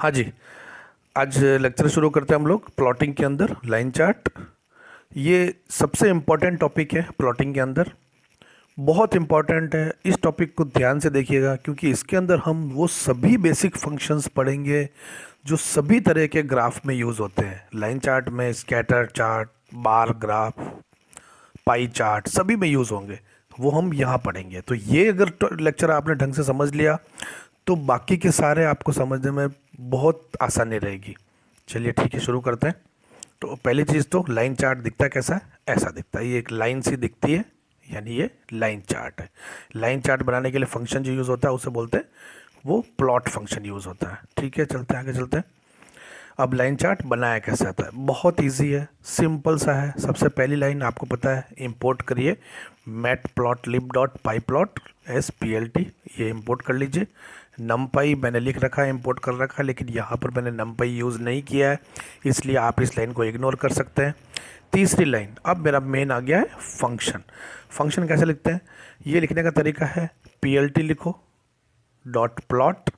हाँ जी। आज लेक्चर शुरू करते हैं हम लोग प्लॉटिंग के अंदर लाइन चार्ट। ये सबसे इम्पोर्टेंट टॉपिक है प्लॉटिंग के अंदर, बहुत इम्पोर्टेंट है। इस टॉपिक को ध्यान से देखिएगा क्योंकि इसके अंदर हम वो सभी बेसिक फंक्शंस पढ़ेंगे जो सभी तरह के ग्राफ में यूज़ होते हैं। लाइन चार्ट में scatter chart, bar graph, pie chart सभी में यूज़ होंगे, वो हम यहाँ पढ़ेंगे। तो ये अगर लेक्चर आपने ढंग से समझ लिया तो बाकी के सारे आपको समझने में बहुत आसानी रहेगी। चलिए ठीक है, शुरू करते हैं। तो पहली चीज़ तो लाइन चार्ट दिखता है कैसा है, ऐसा दिखता है। ये एक लाइन सी दिखती है, यानी ये लाइन चार्ट है। लाइन चार्ट बनाने के लिए फंक्शन जो यूज़ होता है उसे बोलते हैं, वो प्लॉट फंक्शन यूज़ होता है। ठीक है, चलते हैं आगे चलते हैं। अब लाइन चार्ट बनाया कैसे आता है, बहुत इजी है, सिंपल सा है। सबसे पहली लाइन आपको पता है, इंपोर्ट करिए matplotlib dot pyplot S P L T, ये इंपोर्ट कर लीजिए। नमपाई मैंने लिख रखा है, इंपोर्ट कर रखा है, लेकिन यहाँ पर मैंने नमपाई यूज़ नहीं किया है, इसलिए आप इस लाइन को इग्नोर कर सकते हैं। तीसरी लाइन, अब मेरा मेन आ गया है फंक्शन। फंक्शन कैसे लिखते हैं, ये लिखने का तरीका है पी एल टी लिखो डॉट प्लॉट,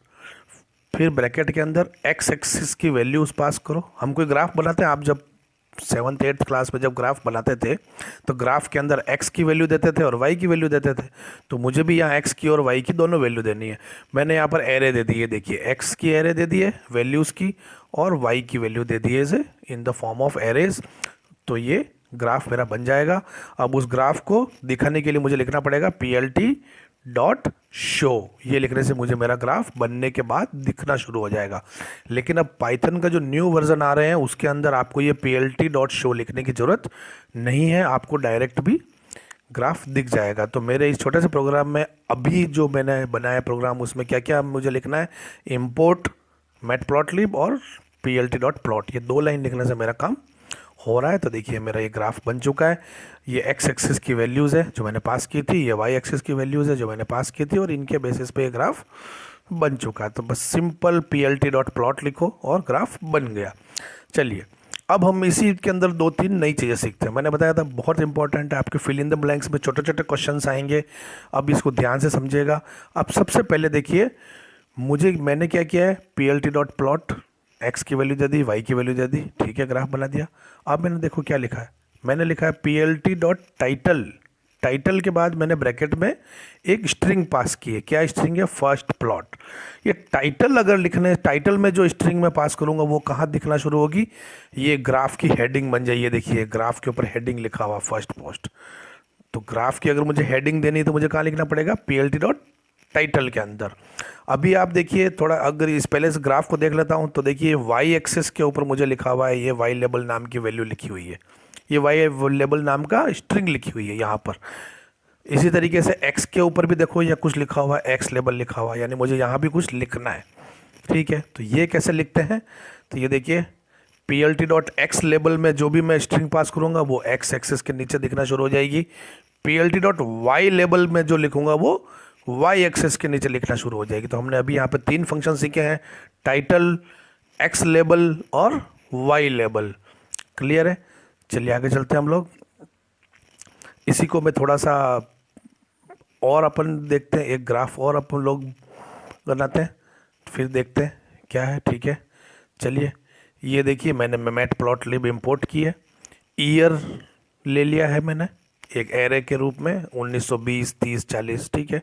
फिर ब्रैकेट के अंदर एक्स एक्सिस की वैल्यूज़ पास करो। हम कोई ग्राफ बनाते हैं, आप जब 7th 8th क्लास में जब ग्राफ बनाते थे तो ग्राफ के अंदर x की वैल्यू देते थे और y की वैल्यू देते थे। तो मुझे भी यहाँ x की और y की दोनों वैल्यू देनी है। मैंने यहाँ पर एरे दे दी है, देखिए x की एरे दे दी है वैल्यूज़ की, और y की वैल्यू दे दी है इसे in the form of arrays. तो ये ग्राफ मेरा बन जाएगा। अब उस ग्राफ को दिखाने के लिए मुझे लिखना पड़ेगा P L T dot show. ये लिखने से मुझे मेरा ग्राफ बनने के बाद दिखना शुरू हो जाएगा। लेकिन अब पाइथन का जो न्यू वर्जन आ रहे हैं उसके अंदर आपको ये P L T dot show लिखने की ज़रूरत नहीं है, आपको डायरेक्ट भी ग्राफ दिख जाएगा। तो मेरे इस छोटे से प्रोग्राम में अभी जो मैंने बनाया प्रोग्राम, उसमें क्या क्या मुझे लिखना है, इम्पोर्ट मैटप्लॉटलिब और P L T dot plot, ये 2 लाइन लिखने से मेरा काम हो रहा है। तो देखिए मेरा ये ग्राफ बन चुका है। ये एक्स एक्सिस की वैल्यूज़ है जो मैंने पास की थी, ये वाई एक्सिस की वैल्यूज़ है जो मैंने पास की थी, और इनके बेसिस पे ये ग्राफ बन चुका है। तो बस simple P L T dot plot लिखो और ग्राफ बन गया। चलिए अब हम इसी के अंदर 2-3 नई चीज़ें सीखते हैं। मैंने बताया था बहुत इंपॉर्टेंट है, आपके फिल इन द ब्लैंक्स में छोटे छोटे क्वेश्चंस आएंगे। अब इसको ध्यान से समझिएगा। अब सबसे पहले देखिए, मैंने क्या किया है, P L T dot plot, x की वैल्यू दे दी, वाई की वैल्यू दे दी, ठीक है, ग्राफ बना दिया। अब मैंने देखो क्या लिखा है, मैंने लिखा है P L T dot title. Title के बाद मैंने ब्रैकेट में एक स्ट्रिंग पास की है। क्या स्ट्रिंग है, फर्स्ट प्लॉट। ये टाइटल अगर लिखने, टाइटल में जो स्ट्रिंग मैं पास करूंगा वो कहाँ दिखना शुरू होगी, ये ग्राफ की हेडिंग बन जाइए। देखिए ग्राफ के ऊपर हेडिंग लिखा हुआ फर्स्ट पोस्ट। तो ग्राफ की अगर मुझे हेडिंग देनी है तो मुझे कहाँ लिखना पड़ेगा, P L T dot title के अंदर। अभी आप देखिए थोड़ा, अगर इस पहले इस ग्राफ को देख लेता हूँ तो देखिए वाई एक्सिस के ऊपर मुझे लिखा हुआ है, ये वाई लेबल नाम की वैल्यू लिखी हुई है, ये वाई लेबल नाम का स्ट्रिंग लिखी हुई है यहाँ पर। इसी तरीके से एक्स के ऊपर भी देखो या कुछ लिखा हुआ है, एक्स लेबल लिखा हुआ है, यानी मुझे यहाँ भी कुछ लिखना है। ठीक है, तो ये कैसे लिखते हैं, तो ये देखिए P L T dot x label में जो भी मैं स्ट्रिंग पास करूँगा वो एक्स एक्सिस के नीचे दिखना शुरू हो जाएगी। P L T dot Y label में जो लिखूंगा वो वाई एक्सेस के नीचे लिखना शुरू हो जाएगी। तो हमने अभी यहाँ पे 3 फंक्शन सीखे हैं, टाइटल, एक्स लेबल और वाई लेबल। क्लियर है, चलिए आगे चलते हैं हम लोग। इसी को मैं थोड़ा सा और अपन देखते हैं, एक ग्राफ और अपन लोग बनाते हैं, फिर देखते हैं क्या है। ठीक है, चलिए ये देखिए मैंने मैट प्लॉट लिब इम्पोर्ट की है, ईयर ले लिया है मैंने एक एरे के रूप में 1920, 30, 40, ठीक है,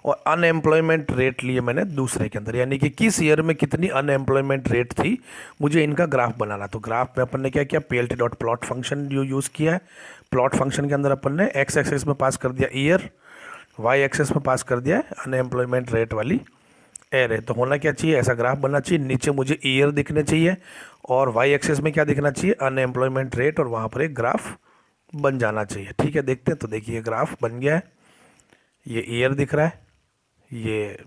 और अनएम्प्लॉयमेंट रेट लिए मैंने दूसरे के अंदर, यानी कि किस ईयर में कितनी अनएम्प्लॉयमेंट रेट थी, मुझे इनका ग्राफ बनाना। तो ग्राफ में अपन ने क्या किया, P L T dot plot function जो यूज़ किया है। प्लॉट फंक्शन के अंदर अपन ने एक्स एक्सिस में पास कर दिया ईयर, वाई एक्सिस में पास कर दिया है अनएम्प्लॉयमेंट रेट वाली एरे। तो होना क्या चाहिए, ऐसा ग्राफ बनना चाहिए, नीचे मुझे ईयर दिखने चाहिए और वाई एक्सिस में क्या दिखना चाहिए, अनएम्प्लॉयमेंट रेट, और वहाँ पर एक ग्राफ बन जाना चाहिए। ठीक है, देखते हैं। तो देखिए ग्राफ बन गया है, ये ईयर दिख रहा है, ये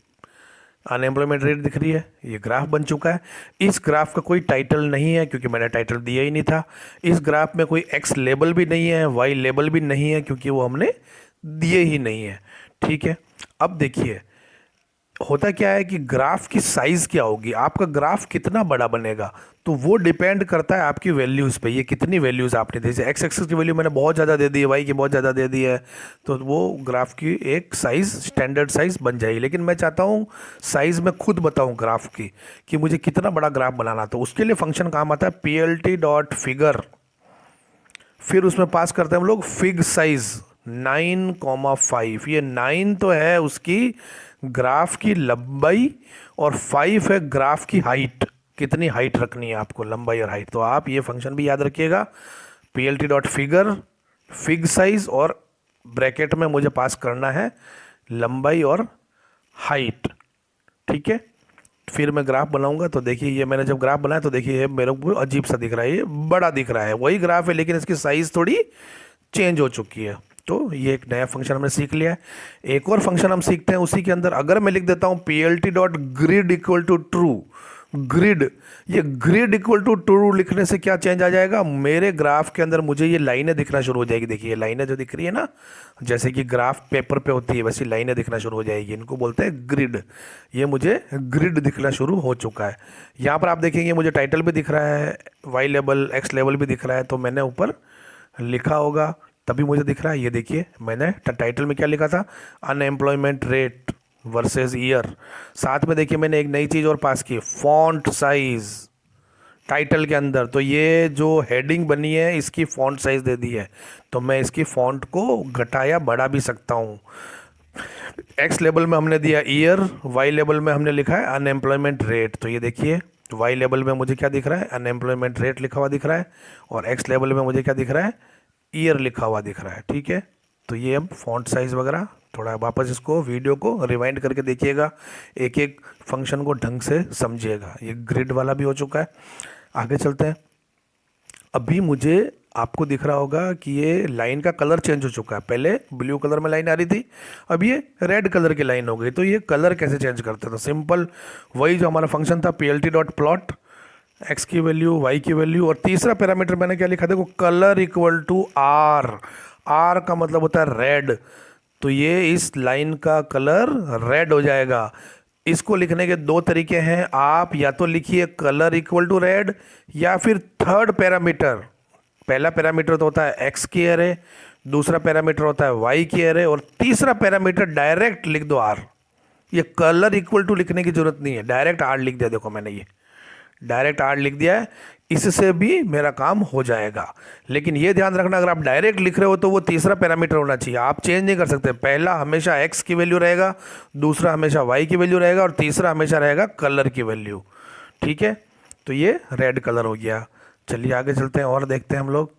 अनएम्प्लॉयमेंट रेट दिख रही है, ये ग्राफ बन चुका है। इस ग्राफ का कोई टाइटल नहीं है क्योंकि मैंने टाइटल दिया ही नहीं था। इस ग्राफ में कोई एक्स लेबल भी नहीं है, वाई लेबल भी नहीं है क्योंकि वो हमने दिए ही नहीं है। ठीक है, अब देखिए होता क्या है कि ग्राफ की साइज़ क्या होगी, आपका ग्राफ कितना बड़ा बनेगा, तो वो डिपेंड करता है आपकी वैल्यूज़ पे, ये कितनी वैल्यूज़ आपने दी। जैसे एक्स एक्सिस की वैल्यू मैंने बहुत ज़्यादा दे दी है, वाई की बहुत ज़्यादा दे दी है, तो वो ग्राफ की एक साइज़ स्टैंडर्ड साइज़ बन जाएगी। लेकिन मैं चाहता हूँ साइज़ मैं खुद बताऊँ ग्राफ की, कि मुझे कितना बड़ा ग्राफ बनाना। तो उसके लिए फंक्शन काम आता है PLT.figure, फिर उसमें पास करते हैं हम लोग फिग साइज 9,5। ये 9 तो है उसकी ग्राफ की लंबाई और 5 है ग्राफ की हाइट, कितनी हाइट रखनी है आपको, लंबाई और हाइट। तो आप ये फंक्शन भी याद रखिएगा, PLT.figure फिग साइज, और ब्रैकेट में मुझे पास करना है लंबाई और हाइट। ठीक है, फिर मैं ग्राफ बनाऊंगा। तो देखिए ये मैंने जब ग्राफ बनाया तो देखिए ये मेरे को अजीब सा दिख रहा है, ये बड़ा दिख रहा है, वही ग्राफ है लेकिन इसकी साइज थोड़ी चेंज हो चुकी है। तो ये एक नया फंक्शन हमने सीख लिया है। एक और फंक्शन हम सीखते हैं उसी के अंदर, अगर मैं लिख देता हूँ PLT.grid equal to true, grid, ये ग्रिड इक्वल टू ट्रू लिखने से क्या चेंज आ जाएगा, मेरे ग्राफ के अंदर मुझे ये लाइनें दिखना शुरू हो जाएगी। देखिए ये लाइनें जो दिख रही है ना, जैसे कि ग्राफ पेपर पे होती है वैसी लाइनें दिखना शुरू हो जाएगी, इनको बोलते हैं ग्रिड। ये मुझे ग्रिड दिखना शुरू हो चुका है। यहाँ पर आप देखेंगे मुझे टाइटल भी दिख रहा है, वाई लेवल एक्स लेवल भी दिख रहा है, तो मैंने ऊपर लिखा होगा तभी मुझे दिख रहा है। ये देखिए मैंने टाइटल में क्या लिखा था, अनएम्प्लॉयमेंट रेट वर्सेस ईयर। साथ में देखिए मैंने एक नई चीज़ और पास की, फॉन्ट साइज टाइटल के अंदर। तो ये जो हेडिंग बनी है इसकी फॉन्ट साइज दे दी है, तो मैं इसकी फॉन्ट को घटाया बढ़ा भी सकता हूँ। एक्स लेवल में हमने दिया ईयर, वाई लेवल में हमने लिखा है अनएम्प्लॉयमेंट रेट। तो ये देखिए वाई लेवल में मुझे क्या दिख रहा है, अनएम्प्लॉयमेंट रेट लिखा हुआ दिख रहा है, और एक्स लेवल में मुझे क्या दिख रहा है, ईयर लिखा हुआ दिख रहा है। ठीक है, तो ये अब फॉन्ट साइज़ वगैरह थोड़ा वापस इसको वीडियो को रिवाइंड करके देखिएगा, एक एक फंक्शन को ढंग से समझिएगा। ये ग्रिड वाला भी हो चुका है। आगे चलते हैं। अभी मुझे आपको दिख रहा होगा कि ये लाइन का कलर चेंज हो चुका है, पहले ब्लू कलर में लाइन आ रही थी, अब ये रेड कलर की लाइन हो गई। तो ये कलर कैसे चेंज करते हैं, तो सिंपल वही जो हमारा फंक्शन था PLT.plot, एक्स की वैल्यू वाई की वैल्यू, और तीसरा पैरामीटर मैंने क्या लिखा, देखो colour equal to R. R का मतलब होता है रेड, तो ये इस लाइन का कलर रेड हो जाएगा। इसको लिखने के दो तरीके हैं, आप या तो लिखिए कलर इक्वल टू रेड, या फिर थर्ड पैरामीटर, पहला पैरामीटर तो होता है एक्स की एरे, दूसरा पैरामीटर होता है वाई की एरे, और तीसरा पैरामीटर डायरेक्ट लिख दो आर। ये कलर इक्वल टू लिखने की जरूरत नहीं है, डायरेक्ट आर लिख दिया। देखो मैंने ये डायरेक्ट आर लिख दिया है, इससे भी मेरा काम हो जाएगा। लेकिन ये ध्यान रखना, अगर आप डायरेक्ट लिख रहे हो तो वो तीसरा पैरामीटर होना चाहिए, आप चेंज नहीं कर सकते। पहला हमेशा एक्स की वैल्यू रहेगा, दूसरा हमेशा वाई की वैल्यू रहेगा, और तीसरा हमेशा रहेगा कलर की वैल्यू। ठीक है, तो ये रेड कलर हो गया। चलिए आगे चलते हैं और देखते हैं हम लोग।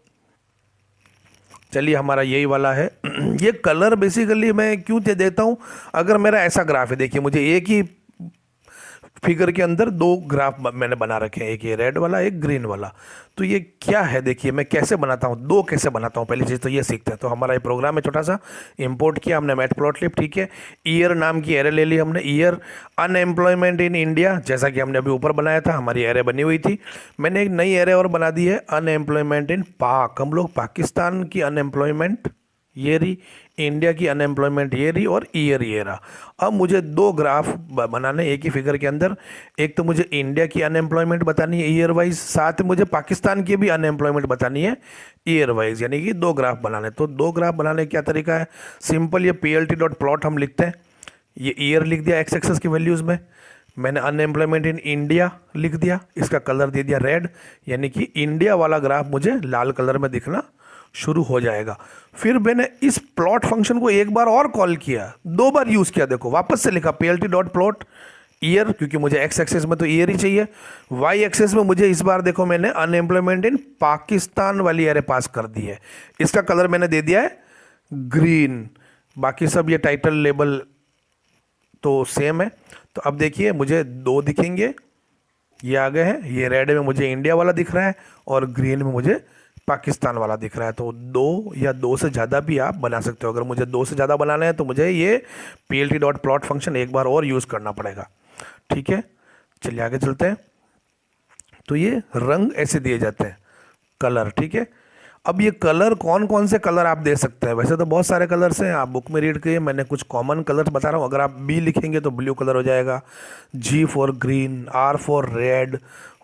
चलिए हमारा यही वाला है। ये कलर बेसिकली मैं क्यों दे देता हूँ, अगर मेरा ऐसा ग्राफ है, देखिए मुझे एक ही फिगर के अंदर दो ग्राफ मैंने बना रखे हैं, एक ये रेड वाला एक ग्रीन वाला। तो ये क्या है, देखिए मैं कैसे बनाता हूँ, दो कैसे बनाता हूँ, पहली चीज़ तो ये सीखते हैं। तो हमारा ये प्रोग्राम है छोटा सा, इंपोर्ट किया हमने मैटप्लॉटलिब। ठीक है, ईयर नाम की एरे ले ली हमने, ईयर अनएम्प्लॉयमेंट इन इंडिया, जैसा कि हमने अभी ऊपर बनाया था, हमारी एरे बनी हुई थी। मैंने एक नई एरे और बना दी है, अनएम्प्लॉयमेंट इन पाक। हम लोग पाकिस्तान की अनएम्प्लॉयमेंट ये रही, इंडिया की अनएम्प्लॉयमेंट ये रही, और ईयर ये रहा। अब मुझे दो ग्राफ बनाने एक ही फिगर के अंदर, एक तो मुझे इंडिया की अनएम्प्लॉयमेंट बतानी है ईयर वाइज, साथ में मुझे पाकिस्तान की भी अनएम्प्लॉयमेंट बतानी है ईयर वाइज, यानी कि दो ग्राफ बनाने। तो दो ग्राफ बनाने का क्या तरीका है, सिंपल ये PLT.plot हम लिखते हैं, ये ईयर लिख दिया एक्स एक्सेस की वैल्यूज़ में, मैंने अनएम्प्लॉयमेंट इन इंडिया लिख दिया, इसका कलर दे दिया रेड, यानी कि इंडिया वाला ग्राफ मुझे लाल कलर में दिखना शुरू हो जाएगा। फिर मैंने इस प्लॉट फंक्शन को एक बार और कॉल किया, दो बार यूज़ किया, देखो वापस से लिखा PLT.plot ईयर, क्योंकि मुझे एक्स एक्सेस में तो ईयर ही चाहिए, वाई एक्सेस में मुझे इस बार देखो मैंने अनएम्प्लॉयमेंट इन पाकिस्तान वाली एरे पास कर दी है, इसका कलर मैंने दे दिया है ग्रीन। बाकी सब ये टाइटल लेबल तो सेम है। तो अब देखिए मुझे दो दिखेंगे, ये आ गए हैं, ये रेड में मुझे इंडिया वाला दिख रहा है और ग्रीन में मुझे पाकिस्तान वाला दिख रहा है। तो दो या दो से ज़्यादा भी आप बना सकते हो। अगर मुझे दो से ज़्यादा बनाना है तो मुझे ये PLT.plot फंक्शन एक बार और यूज़ करना पड़ेगा। ठीक है, चलिए आगे चलते हैं। तो ये रंग ऐसे दिए जाते हैं, कलर। ठीक है, अब ये कलर कौन कौन से कलर आप दे सकते हैं, वैसे तो बहुत सारे कलर्स हैं, आप बुक में रीड करिए, मैंने कुछ कॉमन कलर्स बता रहा हूँ। अगर आप B लिखेंगे तो ब्लू कलर हो जाएगा, G for green, R for red,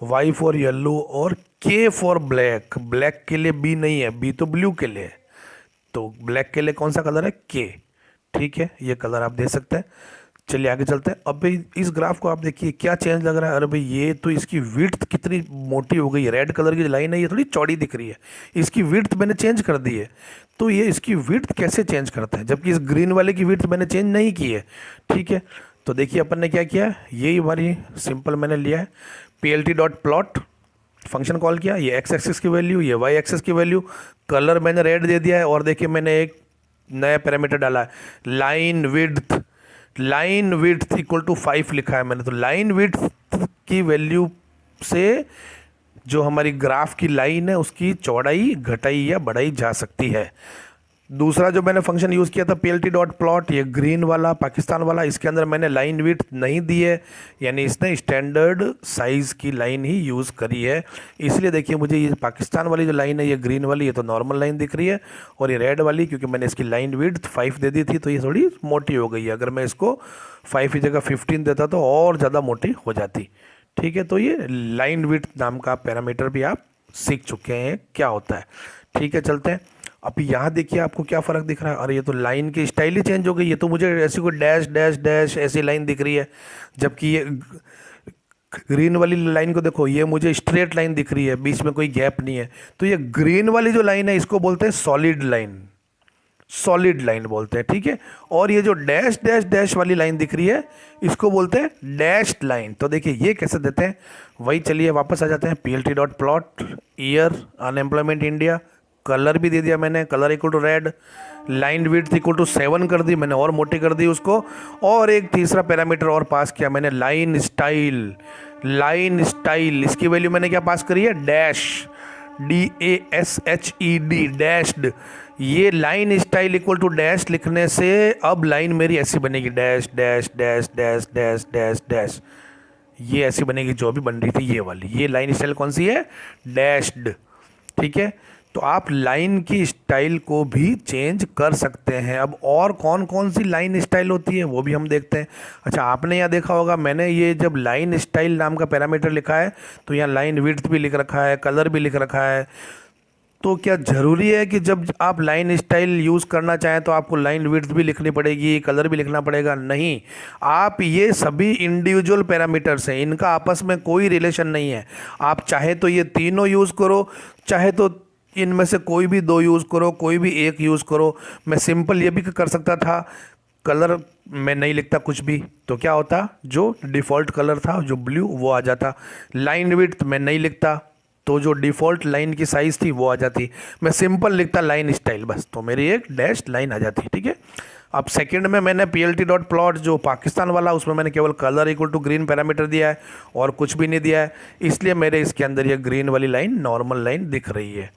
Y for yellow और के फॉर ब्लैक। ब्लैक के लिए बी नहीं है, बी तो ब्लू के लिए है, तो ब्लैक के लिए कौन सा कलर है, के। ठीक है, ये कलर आप दे सकते हैं। चलिए आगे चलते हैं। अब भाई इस ग्राफ को आप देखिए क्या चेंज लग रहा है। अरे भाई ये तो इसकी विड्थ कितनी मोटी हो गई है, रेड कलर की लाइन है ये थोड़ी चौड़ी दिख रही है, इसकी विड्थ मैंने चेंज कर दी है। तो ये इसकी विड्थ कैसे चेंज करता है, जबकि इस ग्रीन वाले की विड्थ मैंने चेंज नहीं की है। ठीक है, तो देखिए अपन ने क्या किया है, यही हमारी सिंपल मैंने लिया है plt dot plot, function call किया, ये एक्स एक्सिस की वैल्यू, ये वाई एक्सिस की वैल्यू, कलर मैंने रेड दे दिया है, और देखिए मैंने एक नया पैरामीटर डाला है line width. Line width equal to 5 लिखा है मैंने, तो लाइन विड्थ की वैल्यू से जो हमारी ग्राफ की लाइन है उसकी चौड़ाई घटाई या बढ़ाई जा सकती है। दूसरा जो मैंने फंक्शन यूज़ किया था plt डॉट प्लॉट, ये ग्रीन वाला पाकिस्तान वाला, इसके अंदर मैंने लाइन विड्थ नहीं दी है, यानी इसने स्टैंडर्ड साइज़ की लाइन ही यूज़ करी है। इसलिए देखिए मुझे ये पाकिस्तान वाली जो लाइन है, ये ग्रीन वाली, ये तो नॉर्मल लाइन दिख रही है, और ये रेड वाली क्योंकि मैंने इसकी लाइन विड्थ 5 दे दी थी तो ये थोड़ी मोटी हो गई है। अगर मैं इसको 5 की जगह 15 देता तो और ज़्यादा मोटी हो जाती। ठीक है, तो ये लाइन विड्थ नाम का पैरामीटर भी आप सीख चुके हैं क्या होता है। ठीक है, चलते हैं। अब यहाँ देखिए आपको क्या फ़र्क दिख रहा है, अरे ये तो लाइन की स्टाइल ही चेंज हो गई, ये तो मुझे ऐसी कोई डैश डैश डैश ऐसी लाइन दिख रही है, जबकि ये ग्रीन वाली लाइन को देखो, ये मुझे स्ट्रेट लाइन दिख रही है, बीच में कोई गैप नहीं है। तो ये ग्रीन वाली जो लाइन है इसको बोलते हैं सॉलिड लाइन, सॉलिड लाइन बोलते हैं। ठीक है, और ये जो डैश डैश डैश वाली लाइन दिख रही है इसको बोलते हैं डैश्ड लाइन। तो देखिए ये कैसे देते हैं, वही चलिए वापस आ जाते हैं plt dot plot, year unemployment India, colour भी दे दिया मैंने, colour equal to red, line width equal to 7 कर दी मैंने और मोटी कर दी उसको, और एक तीसरा पैरामीटर और पास किया मैंने लाइन स्टाइल। लाइन स्टाइल इसकी वैल्यू मैंने क्या पास करी है, डैश, DASHED, डैश्ड। ये line style equal to dash लिखने से अब लाइन मेरी ऐसी बनेगी, dash dash dash dash dash dash dash, ये ऐसी बनेगी जो भी बन रही थी ये वाली। ये लाइन स्टाइल कौन सी है, डैश्ड। ठीक है, तो आप लाइन की स्टाइल को भी चेंज कर सकते हैं। अब और कौन कौन सी लाइन स्टाइल होती है वो भी हम देखते हैं। अच्छा, आपने यहाँ देखा होगा मैंने ये जब लाइन स्टाइल नाम का पैरामीटर लिखा है तो यहाँ लाइन विड्थ भी लिख रखा है, कलर भी लिख रखा है। तो क्या ज़रूरी है कि जब आप लाइन स्टाइल यूज़ करना चाहें तो आपको लाइन विड्थ भी लिखनी पड़ेगी, कलर भी लिखना पड़ेगा? नहीं, आप ये सभी इंडिविजुअल पैरामीटर्स हैं, इनका आपस में कोई रिलेशन नहीं है। आप चाहे तो ये तीनों यूज़ करो, चाहे तो इनमें से कोई भी 2 यूज़ करो, कोई भी एक यूज़ करो। मैं सिंपल ये भी कर सकता था, कलर मैं नहीं लिखता कुछ भी, तो क्या होता, जो डिफ़ॉल्ट कलर था जो ब्लू वो आ जाता। लाइन विड्थ मैं नहीं लिखता तो जो डिफ़ॉल्ट लाइन की साइज़ थी वो आ जाती। मैं सिंपल लिखता लाइन स्टाइल बस, तो मेरी एक डैश लाइन आ जाती। ठीक है, अब सेकंड में मैंने plt डॉट प्लॉट जो पाकिस्तान वाला, उसमें मैंने केवल colour equal to green parameter दिया है और कुछ भी नहीं दिया है, इसलिए मेरे इसके अंदर ये ग्रीन वाली लाइन नॉर्मल लाइन दिख रही है।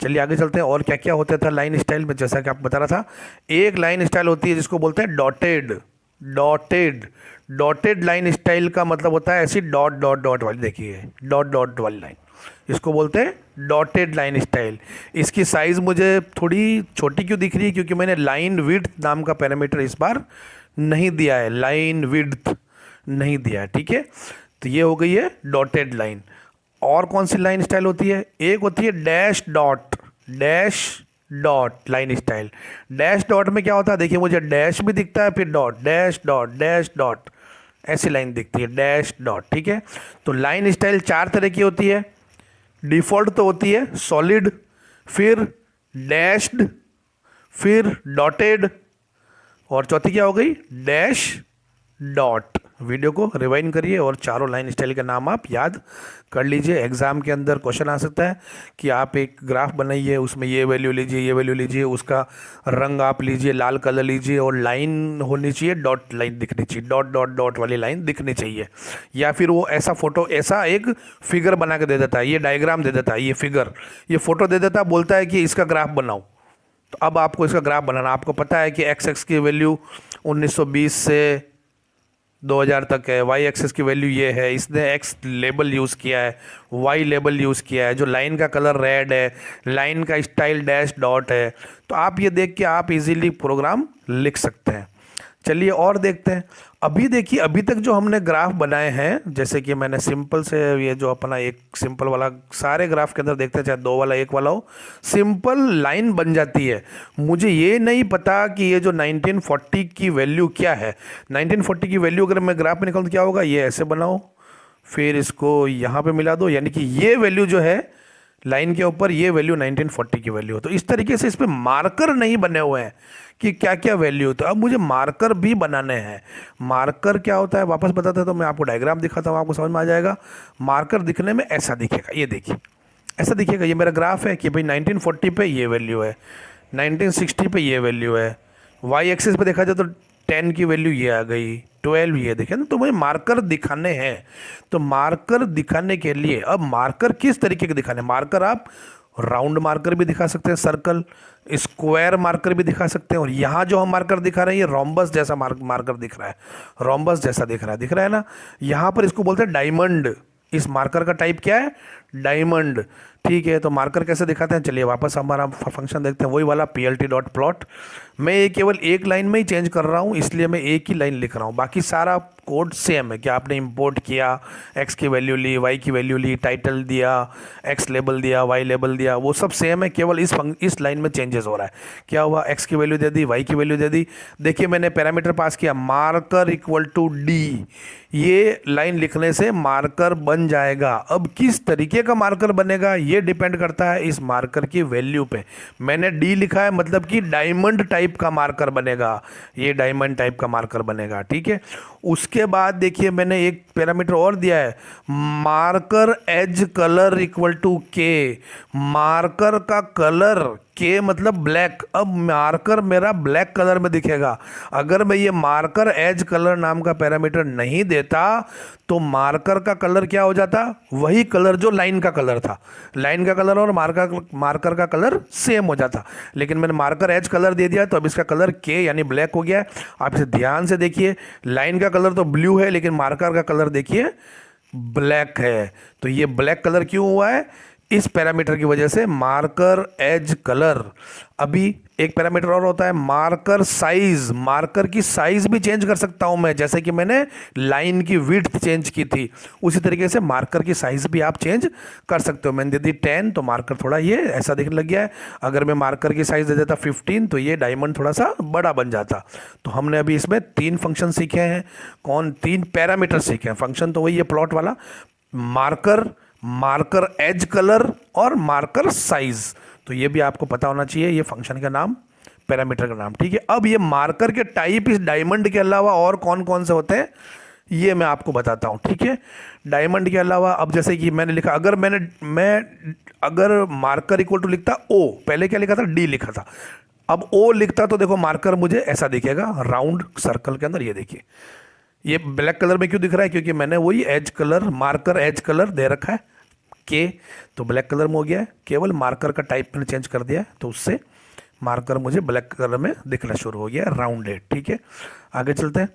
चलिए आगे चलते हैं। और क्या क्या होता था लाइन स्टाइल में, जैसा कि आपको बता रहा था, एक लाइन स्टाइल होती है जिसको बोलते हैं dotted. Dotted dotted line style का मतलब होता है ऐसी डॉट डॉट डॉट वाली, देखिए डॉट डॉट वाली लाइन, इसको बोलते हैं डॉटेड लाइन स्टाइल। इसकी साइज़ मुझे थोड़ी छोटी क्यों दिख रही है, क्योंकि मैंने लाइन विड्थ नाम का पैरामीटर इस बार नहीं दिया है, लाइन विड्थ नहीं दिया है। ठीक है, तो ये हो गई है डॉटेड लाइन। और कौन सी लाइन स्टाइल होती है, एक होती है dash dot, dash dot line style. Dash dot में क्या होता है, देखिए मुझे डैश भी दिखता है, फिर dot, dash dot dash dot, ऐसी लाइन दिखती है डैश डॉट। ठीक है, तो लाइन स्टाइल 4 तरह की होती है। डिफ़ॉल्ट तो होती है सॉलिड, फिर डैश्ड, फिर डॉटेड, और चौथी क्या हो गई, डैश डॉट। वीडियो को रिवाइंड करिए और चारों लाइन स्टाइल के नाम आप याद कर लीजिए। एग्जाम के अंदर क्वेश्चन आ सकता है कि आप एक ग्राफ बनाइए, उसमें ये वैल्यू लीजिए, ये वैल्यू लीजिए, उसका रंग आप लीजिए, लाल कलर लीजिए, और लाइन होनी चाहिए, डॉट लाइन दिखनी चाहिए, डॉट डॉट डॉट वाली लाइन दिखनी चाहिए। या फिर वो ऐसा फोटो, ऐसा एक फिगर बना के दे देता है, ये डायग्राम दे देता है, ये फिगर, ये फोटो दे देता है, बोलता है कि इसका ग्राफ बनाओ। तो अब आपको इसका ग्राफ बनाना, आपको पता है कि एक्स एक्स की वैल्यू 1920 से 2000 तक है, वाई एक्सेस की वैल्यू ये है, इसने एक्स लेबल यूज़ किया है, वाई लेबल यूज़ किया है, जो लाइन का कलर रेड है, लाइन का स्टाइल डैश डॉट है। तो आप ये देख के आप इजीली प्रोग्राम लिख सकते हैं। चलिए और देखते हैं। अभी देखिए, अभी तक जो हमने ग्राफ बनाए हैं, जैसे कि मैंने सिंपल से ये जो अपना एक सिंपल वाला, सारे ग्राफ के अंदर देखते हैं, चाहे 2 वाला 1 वाला हो, सिंपल लाइन बन जाती है। मुझे ये नहीं पता कि ये जो 1940 की वैल्यू क्या है। 1940 की वैल्यू अगर मैं ग्राफ में निकालूँ तो क्या होगा, ये ऐसे बनाओ, फिर इसको यहाँ पे मिला दो, यानी कि ये वैल्यू जो है लाइन के ऊपर, ये वैल्यू 1940 की वैल्यू हो। तो इस तरीके से इस पे मार्कर नहीं बने हुए हैं कि क्या क्या वैल्यू। तो अब मुझे मार्कर भी बनाने हैं। मार्कर क्या होता है वापस बताता है, तो मैं आपको डायग्राम दिखाता हूँ, आपको समझ में आ जाएगा। मार्कर दिखने में ऐसा दिखेगा, ये देखिए ऐसा दिखेगा। ये मेरा ग्राफ है कि भाई 1940 पे ये वैल्यू है, 1960 पे ये वैल्यू है, वाई एक्सिस पे देखा जाए तो 10 की वैल्यू ये आ गई, 12 ये देखें ना। तो मुझे मार्कर दिखाने हैं। तो मार्कर दिखाने के लिए अब मार्कर किस तरीके के दिखाने, मार्कर आप राउंड मार्कर भी दिखा सकते हैं, सर्कल, स्क्वायर मार्कर भी दिखा सकते हैं, और यहाँ जो हम मार्कर दिखा रहे हैं ये रोम्बस जैसा मार्कर दिख रहा है, रोम्बस जैसा दिख रहा है ना। यहाँ पर इसको बोलते हैं डायमंड। इस मार्कर का टाइप क्या है, डायमंड। ठीक है, तो मार्कर कैसे दिखाते हैं, चलिए वापस हमारा फंक्शन देखते हैं, वही वाला plt डॉट प्लॉट। मैं ये केवल एक लाइन में ही चेंज कर रहा हूँ, इसलिए मैं एक ही लाइन लिख रहा हूँ, बाकी सारा कोड सेम है। कि आपने इंपोर्ट किया, x की वैल्यू ली, y की वैल्यू ली, टाइटल दिया, x लेबल दिया, y लेबल दिया, वो सब सेम है, केवल इस लाइन में चेंजेस हो रहा है। क्या हुआ, x की वैल्यू दे दी, y की वैल्यू दे दी। देखिए मैंने पैरामीटर पास किया, मार्कर इक्वल टू d, ये लाइन लिखने से मार्कर बन जाएगा। अब किस तरीके का मार्कर बनेगा ये डिपेंड करता है इस मार्कर की वैल्यू पे। मैंने डी लिखा है, मतलब कि डायमंड टाइप का मार्कर बनेगा, ये डायमंड टाइप का मार्कर बनेगा। ठीक है, उसके बाद देखिए मैंने एक पैरामीटर और दिया है, marker edge colour equal to K. Marker का कलर, के मतलब ब्लैक। अब मार्कर मेरा ब्लैक कलर में दिखेगा। अगर मैं ये मार्कर एज कलर नाम का पैरामीटर नहीं देता तो मार्कर का कलर क्या हो जाता, वही कलर जो लाइन का कलर था। लाइन का कलर और मार्कर का कलर सेम हो जाता, लेकिन मैंने मार्कर एज कलर दे दिया तो अब इसका कलर के यानी ब्लैक हो गया है। आप इसे ध्यान से देखिए, लाइन का कलर तो ब्लू है, लेकिन मार्कर का कलर देखिए ब्लैक है। तो ये ब्लैक कलर क्यों हुआ है, इस पैरामीटर की वजह से, मार्कर एज कलर। अभी एक पैरामीटर और होता है मार्कर साइज। मार्कर की साइज भी चेंज कर सकता हूं मैं, जैसे कि मैंने लाइन की विड्थ चेंज की थी, उसी तरीके से मार्कर की साइज भी आप चेंज कर सकते हो। मैंने दे दी 10 तो मार्कर थोड़ा ये ऐसा दिखने लग गया है। अगर मैं मार्कर की साइज दे देता 15 तो ये डायमंड थोड़ा सा बड़ा बन जाता। तो हमने अभी इसमें 3 फंक्शन सीखे हैं। कौन, 3 पैरामीटर सीखे हैं। फंक्शन तो वही है प्लॉट वाला, मार्कर, मार्कर एज कलर और मार्कर साइज। तो ये भी आपको पता होना चाहिए, ये फंक्शन का नाम, पैरामीटर का नाम। ठीक है, अब ये मार्कर के टाइप इस डायमंड के अलावा और कौन कौन से होते हैं ये मैं आपको बताता हूं। ठीक है, डायमंड के अलावा अब जैसे कि मैंने लिखा, अगर मार्कर इक्वल टू लिखता ओ, पहले क्या लिखा था, डी लिखा था, अब ओ लिखता तो देखो मार्कर मुझे ऐसा दिखेगा राउंड सर्कल के अंदर। ये देखिए ये ब्लैक कलर में क्यों दिख रहा है, क्योंकि मैंने वही edge colour, marker edge colour दे रखा है के, तो ब्लैक कलर में हो गया है। केवल मार्कर का टाइप मैंने चेंज कर दिया है, तो उससे मार्कर मुझे ब्लैक कलर में दिखना शुरू हो गया है, राउंडेड। ठीक है, आगे चलते हैं।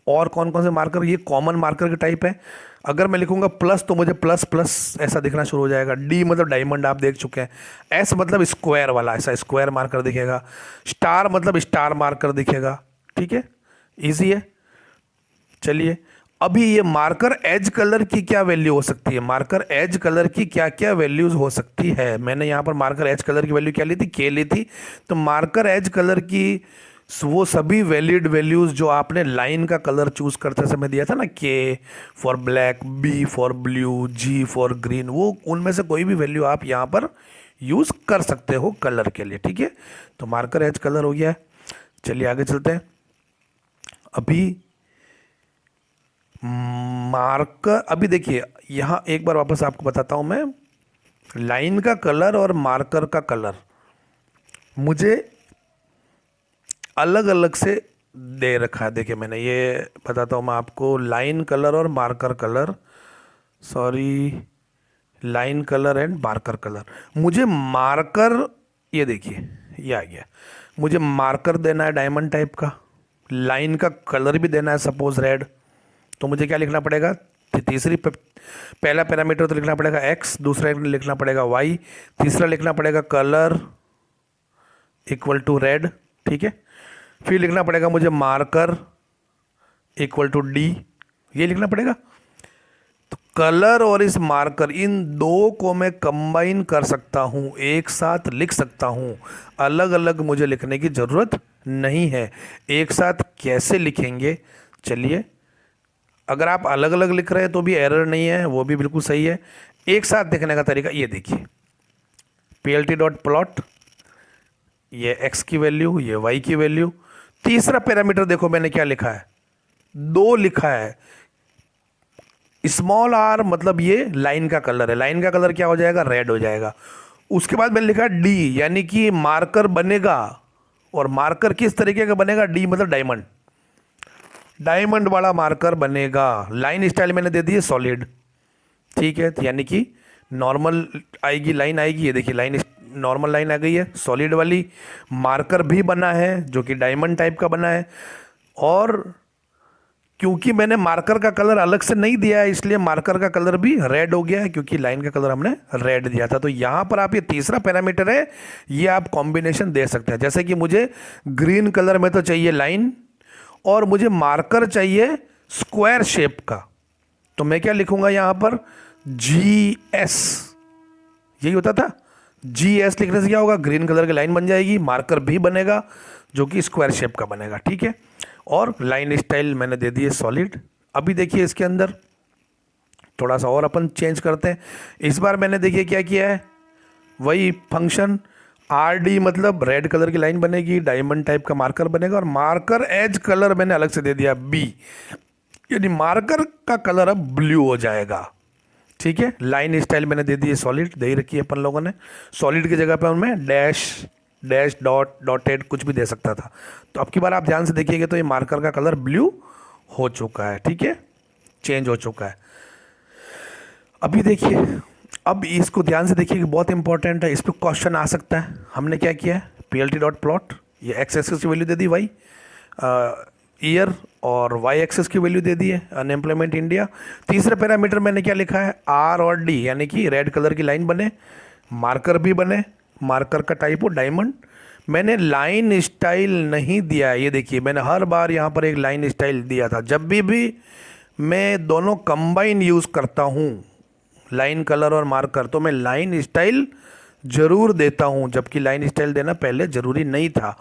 और कौन कौन से मार्कर, ये कॉमन मार्कर के टाइप है। अगर मैं लिखूंगा प्लस तो मुझे प्लस प्लस ऐसा दिखना शुरू हो जाएगा। डी मतलब डायमंड, आप देख चुके हैं। एस मतलब स्क्वायर वाला, ऐसा स्क्वायर मार्कर दिखेगा। स्टार मतलब स्टार मार्कर दिखेगा। ठीक है, ईजी है। चलिए, अभी ये मार्कर एज कलर की क्या वैल्यू हो सकती है, मार्कर एज कलर की क्या क्या वैल्यूज हो सकती है। मैंने यहाँ पर मार्कर एज कलर की वैल्यू क्या ली थी, के ली थी। तो मार्कर एज कलर की वो सभी वैलिड वैल्यूज जो आपने लाइन का कलर चूज करते समय दिया था ना, K for black, B for blue, G for green, वो उनमें से कोई भी वैल्यू आप यहाँ पर यूज कर सकते हो कलर के लिए। ठीक है, तो मार्कर एज कलर हो गया है। चलिए आगे चलते हैं। अभी मार्कर, अभी देखिए यहाँ एक बार वापस आपको बताता हूँ मैं, लाइन का कलर और मार्कर का कलर मुझे अलग अलग से दे रखा है। देखिए मैंने ये बताता हूँ मैं आपको, लाइन कलर और marker colour, sorry, line colour and marker colour. मुझे मार्कर, ये देखिए ये आ गया, मुझे मार्कर देना है डायमंड टाइप का, लाइन का कलर भी देना है सपोज रेड। तो मुझे क्या लिखना पड़ेगा, पहला पैरामीटर तो लिखना पड़ेगा x, दूसरा लिखना पड़ेगा y, तीसरा लिखना पड़ेगा कलर इक्वल टू रेड। ठीक है, फिर लिखना पड़ेगा मुझे मार्कर इक्वल टू डी, ये लिखना पड़ेगा। तो कलर और इस मार्कर, इन दो को मैं कंबाइन कर सकता हूँ, एक साथ लिख सकता हूँ। अलग अलग मुझे लिखने की ज़रूरत नहीं है। एक साथ कैसे लिखेंगे, चलिए, अगर आप अलग अलग लिख रहे हैं तो भी एरर नहीं है, वो भी बिल्कुल सही है। एक साथ लिखने का तरीका ये देखिए, plt डॉट प्लॉट, ये x की वैल्यू, ये y की वैल्यू। तीसरा पैरामीटर देखो मैंने क्या लिखा है, 2 लिखा है। स्मॉल r मतलब ये लाइन का कलर है, लाइन का कलर क्या हो जाएगा, रेड हो जाएगा। उसके बाद मैंने लिखा d, यानी कि मार्कर बनेगा, और मार्कर किस तरीके का बनेगा, d मतलब डायमंड, डायमंड वाला मार्कर बनेगा। लाइन स्टाइल मैंने दे दी है सॉलिड, ठीक है, तो यानी कि नॉर्मल आएगी, लाइन आएगी, ये देखिए लाइन नॉर्मल लाइन आ गई है, सॉलिड वाली। मार्कर भी बना है जो कि डायमंड टाइप का बना है, और क्योंकि मैंने मार्कर का कलर अलग से नहीं दिया है इसलिए मार्कर का कलर भी रेड हो गया है, क्योंकि लाइन का कलर हमने रेड दिया था। तो यहाँ पर आप, ये तीसरा पैरामीटर है, ये आप कॉम्बिनेशन दे सकते हैं। जैसे कि मुझे ग्रीन कलर में तो चाहिए लाइन, और मुझे मार्कर चाहिए स्क्वायर शेप का, तो मैं क्या लिखूंगा यहाँ पर, GS, यही होता था। GS लिखने से क्या होगा, ग्रीन कलर की लाइन बन जाएगी, मार्कर भी बनेगा जो कि स्क्वायर शेप का बनेगा, ठीक है। और लाइन स्टाइल मैंने दे दी है सॉलिड। अभी देखिए इसके अंदर थोड़ा सा और अपन चेंज करते हैं। इस बार मैंने देखिए क्या किया है, वही फंक्शन RD मतलब रेड कलर की लाइन बनेगी, डायमंड टाइप का मार्कर बनेगा, और मार्कर एज कलर मैंने अलग से दे दिया B, यानी मार्कर का कलर अब ब्लू हो जाएगा, ठीक है। लाइन स्टाइल मैंने दे दी है सॉलिड, दे ही रखी है अपन लोगों ने। सॉलिड की जगह पे मैं डैश डैश डॉट डॉटेड कुछ भी दे सकता था। तो अब की बार आप ध्यान से देखिएगा तो ये मार्कर का कलर ब्लू हो चुका है, ठीक है, चेंज हो चुका है। अभी देखिए, अब इसको ध्यान से देखिए, बहुत इंपॉर्टेंट है, इस पर क्वेश्चन आ सकता है। हमने क्या किया है, plt डॉट प्लॉट, ये एक्स एक्सिस की वैल्यू दे दी वाई, ईयर, और वाई एक्सिस की वैल्यू दे दी है अनएम्प्लॉयमेंट इंडिया। तीसरा पैरामीटर मैंने क्या लिखा है, R और D, यानी कि रेड कलर की लाइन बने, मार्कर भी बने, मार्कर का टाइप हो डायमंड। मैंने लाइन स्टाइल नहीं दिया है, ये देखिए मैंने हर बार यहाँ पर एक लाइन स्टाइल दिया था। जब भी मैं दोनों कंबाइन यूज़ करता हूँ, लाइन कलर और मार्कर, तो मैं लाइन स्टाइल ज़रूर देता हूँ, जबकि लाइन स्टाइल देना पहले ज़रूरी नहीं था।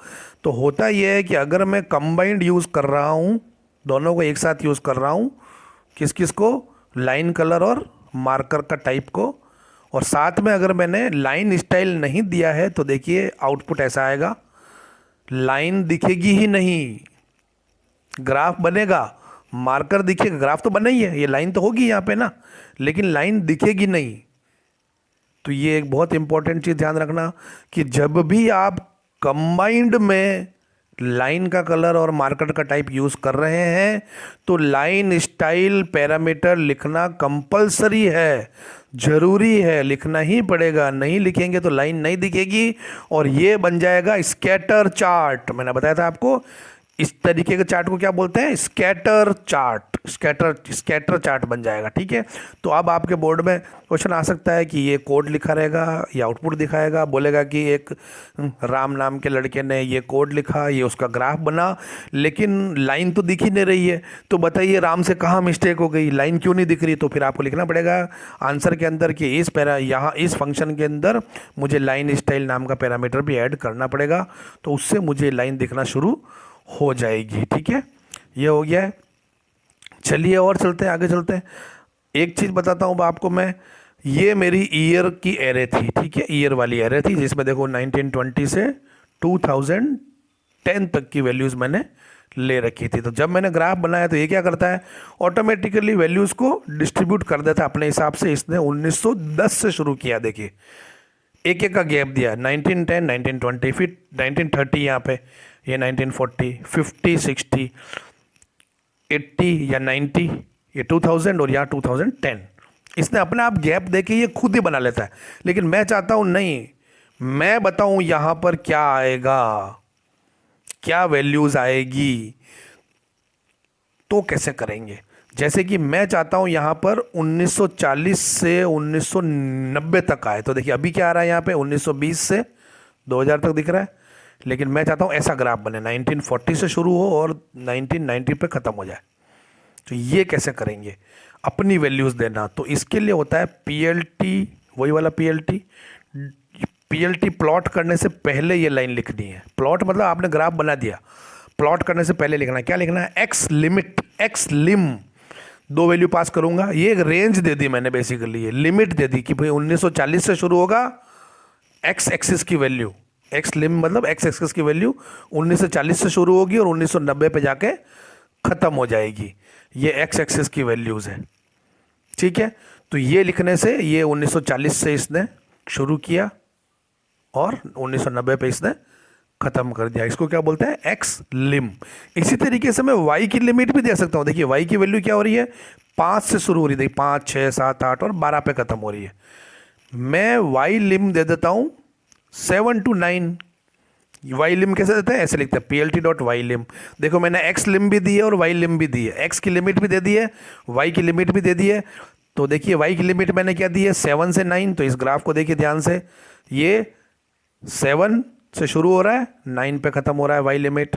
तो होता यह है कि अगर मैं कंबाइंड यूज़ कर रहा हूँ, दोनों को एक साथ यूज़ कर रहा हूँ, किस किस को, लाइन कलर और मार्कर का टाइप को, और साथ में अगर मैंने लाइन स्टाइल नहीं दिया है तो देखिए आउटपुट ऐसा आएगा, लाइन दिखेगी ही नहीं, ग्राफ बनेगा, मार्कर दिखेगा, ग्राफ तो बना ही है, ये लाइन तो होगी यहाँ पे ना, लेकिन लाइन दिखेगी नहीं। तो ये एक बहुत इंपॉर्टेंट चीज़ ध्यान रखना कि जब भी आप कंबाइंड में लाइन का कलर और मार्कर का टाइप यूज़ कर रहे हैं तो लाइन स्टाइल पैरामीटर लिखना कंपलसरी है, ज़रूरी है, लिखना ही पड़ेगा। नहीं लिखेंगे तो लाइन नहीं दिखेगी और ये बन जाएगा स्कैटर चार्ट। मैंने बताया था आपको, इस तरीके के चार्ट को क्या बोलते हैं, स्कैटर चार्ट, स्कैटर चार्ट बन जाएगा, ठीक है। तो अब आपके बोर्ड में क्वेश्चन आ सकता है कि ये कोड लिखा रहेगा, ये आउटपुट दिखाएगा, बोलेगा कि एक राम नाम के लड़के ने ये कोड लिखा, ये उसका ग्राफ बना, लेकिन लाइन तो दिख ही नहीं रही है। तो बताइए राम से कहाँ मिस्टेक हो गई, लाइन क्यों नहीं दिख रही। तो फिर आपको लिखना पड़ेगा आंसर के अंदर कि यहाँ इस फंक्शन के अंदर मुझे लाइन स्टाइल नाम का पैरामीटर भी ऐड करना पड़ेगा, तो उससे मुझे लाइन दिखना शुरू हो जाएगी, ठीक है। ये हो गया है। चलिए और चलते हैं, आगे चलते हैं। एक चीज़ बताता हूँ आपको मैं, ये मेरी ईयर की एरे थी, ठीक है, ईयर वाली एरे थी जिसमें देखो 1920 से 2010 तक की वैल्यूज़ मैंने ले रखी थी। तो जब मैंने ग्राफ बनाया तो ये क्या करता है, ऑटोमेटिकली वैल्यूज़ को डिस्ट्रीब्यूट कर देता है अपने हिसाब से। इसने 1910 से शुरू किया, देखिए एक एक का गैप दिया, 1910, 1920, फिर 1930 यहाँ पे, ये 1940, 50, 60, 80 या 90, ये 2000 और यहाँ 2010। इसने अपने आप गैप देके ये खुद ही बना लेता है, लेकिन मैं चाहता हूँ नहीं, मैं बताऊँ यहाँ पर क्या आएगा, क्या वैल्यूज़ आएगी, तो कैसे करेंगे। जैसे कि मैं चाहता हूँ यहाँ पर 1940 से 1990 तक आए, तो देखिए अभी क्या आ रहा है यहाँ पे 1920 से 2000 तक दिख रहा है, लेकिन मैं चाहता हूँ ऐसा ग्राफ बने 1940 से शुरू हो और 1990 पे ख़त्म हो जाए। तो ये कैसे करेंगे, अपनी वैल्यूज़ देना। तो इसके लिए होता है पीएलटी, वही वाला पीएलटी। पीएलटी प्लॉट करने से पहले ये लाइन लिखनी है। प्लॉट मतलब आपने ग्राफ बना दिया, प्लॉट करने से पहले लिखना है, क्या लिखना है, एक्स लिमिट, एक्स लिम, दो वैल्यू पास करूंगा। ये एक रेंज दे दी मैंने, बेसिकली ये लिमिट दे दी कि भाई 1940 से शुरू होगा एक्स एक्सिस की वैल्यू, एक्स लिम मतलब एक्स एक्सिस की वैल्यू 1940 से शुरू होगी और 1990 पे जाके ख़त्म हो जाएगी। ये एक्स एक्सिस की वैल्यूज़ है, ठीक है। तो ये लिखने से ये 1940 से इसने शुरू किया और 1990 पे इसने ख़त्म कर दिया। इसको क्या बोलते हैं, एक्स लिम। इसी तरीके से मैं वाई की लिमिट भी दे सकता हूँ। देखिए वाई की वैल्यू क्या हो रही है, 5 से शुरू हो रही है, देखिए 5, 6, 7, 8 और 12 पे ख़त्म हो रही है। मैं वाई लिम दे देता हूँ 7 to 9। वाई लिम कैसे देते हैं, ऐसे लिखते हैं पीएलटी डॉट वाई लिम। देखो मैंने एक्स लिम भी दी है और वाई लिम भी दी है, एक्स की लिमिट भी दे दी है, वाई की लिमिट भी दे दी है। तो देखिए वाई की लिमिट मैंने क्या दी है, 7 से 9। तो इस ग्राफ को देखिए ध्यान से, ये 7 से शुरू हो रहा है, 9 पे ख़त्म हो रहा है वाई लिमिट।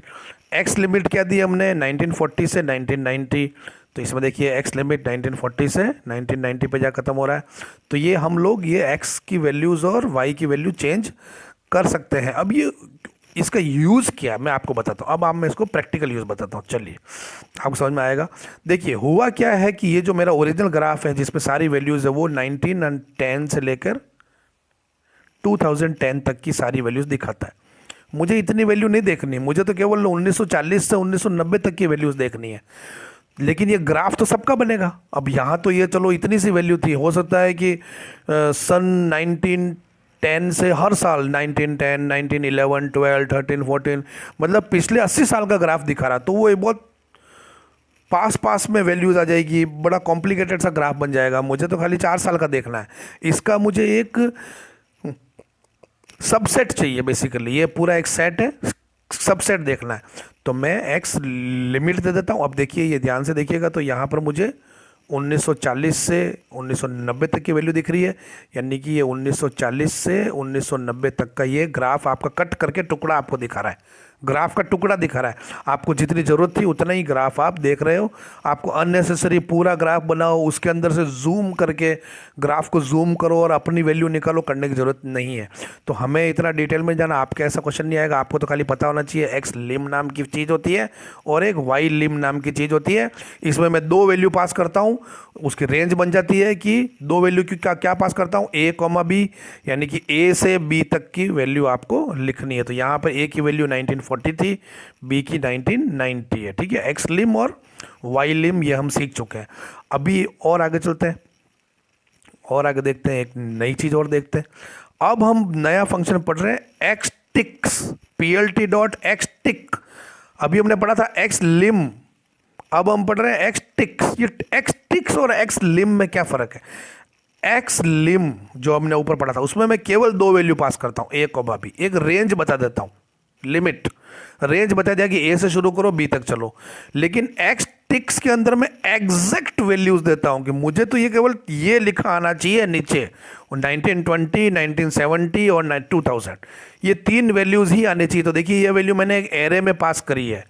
एक्स लिमिट क्या दी हमने, 1940 से 1990। तो इसमें देखिए एक्स लिमिट 1940 से 1990 पे जा ख़त्म हो रहा है। तो ये हम लोग ये एक्स की वैल्यूज़ और वाई की वैल्यू चेंज कर सकते हैं। अब ये इसका यूज़ क्या है मैं आपको बताता हूँ। अब आप मैं इसको प्रैक्टिकल यूज़ बताता हूँ, चलिए आपको समझ में आएगा। देखिए हुआ क्या है कि ये जो मेरा ओरिजिनल ग्राफ है जिसमें सारी वैल्यूज़ है वो 1910 से लेकर 2010 तक की सारी वैल्यूज़ दिखाता है। मुझे इतनी वैल्यू नहीं देखनी, मुझे तो केवल 1940 से 1990 तक की वैल्यूज़ देखनी है। लेकिन ये ग्राफ तो सबका बनेगा। अब यहाँ तो ये चलो इतनी सी वैल्यू थी, हो सकता है कि सन 1910 से हर साल 1910, 1911, 12, 13, 14 मतलब पिछले 80 साल का ग्राफ दिखा रहा, तो वो एक बहुत पास पास में वैल्यूज़ आ जाएगी, बड़ा कॉम्प्लिकेटेड सा ग्राफ बन जाएगा। मुझे तो खाली 4 साल का देखना है। इसका मुझे एक सबसेट चाहिए, बेसिकली ये पूरा एक सेट है, सबसेट देखना है। तो मैं एक्स लिमिट दे देता हूँ। अब देखिए ये ध्यान से देखिएगा, तो यहाँ पर मुझे 1940 से 1990 तक की वैल्यू दिख रही है, यानी कि ये 1940 से 1990 तक का ये ग्राफ आपका कट करके टुकड़ा आपको दिखा रहा है, ग्राफ का टुकड़ा दिखा रहा है। आपको जितनी ज़रूरत थी उतना ही ग्राफ आप देख रहे हो। आपको अननेसेसरी पूरा ग्राफ बनाओ, उसके अंदर से जूम करके ग्राफ को जूम करो और अपनी वैल्यू निकालो, करने की ज़रूरत नहीं है। तो हमें इतना डिटेल में जाना, आपका ऐसा क्वेश्चन नहीं आएगा। आपको तो खाली पता होना चाहिए एक्स लिम नाम की चीज़ होती है और एक वाई लिम नाम की चीज़ होती है। इसमें मैं दो वैल्यू पास करता हूँ, उसकी रेंज बन जाती है कि दो वैल्यू की क्या पास करता हूँ, ए कॉमा बी, यानी कि ए से बी तक की वैल्यू आपको लिखनी है। तो यहाँ पर ए की वैल्यू 1940 थी, बी की 1990 है, ठीक है। एक्स लिम और वाई लिम ये हम सीख चुके हैं। अभी और आगे चलते हैं, और आगे देखते हैं, एक नई चीज़ और देखते हैं। अब हम नया फंक्शन पढ़ रहे हैं x ticks, PLT dot x tick. अभी हमने पढ़ा था एक्स लिम, अब हम पढ़ रहे हैं एक्स टिक्स। ये एक्स टिक्स और एक्स लिम में क्या फ़र्क है, एक्स लिम जो हमने ऊपर पढ़ा था उसमें मैं केवल दो वैल्यू पास करता हूँ, ए कॉमा बी, एक रेंज बता देता हूँ, लिमिट रेंज बता दिया कि ए से शुरू करो बी तक चलो। लेकिन एक्स टिक्स के अंदर मैं एग्जैक्ट वैल्यूज देता हूं कि मुझे तो ये केवल ये लिखा आना चाहिए नीचे, 1920, 1970 और 2000, ये तीन वैल्यूज ही आने चाहिए। तो देखिए ये वैल्यू मैंने एक एरे में पास करी है,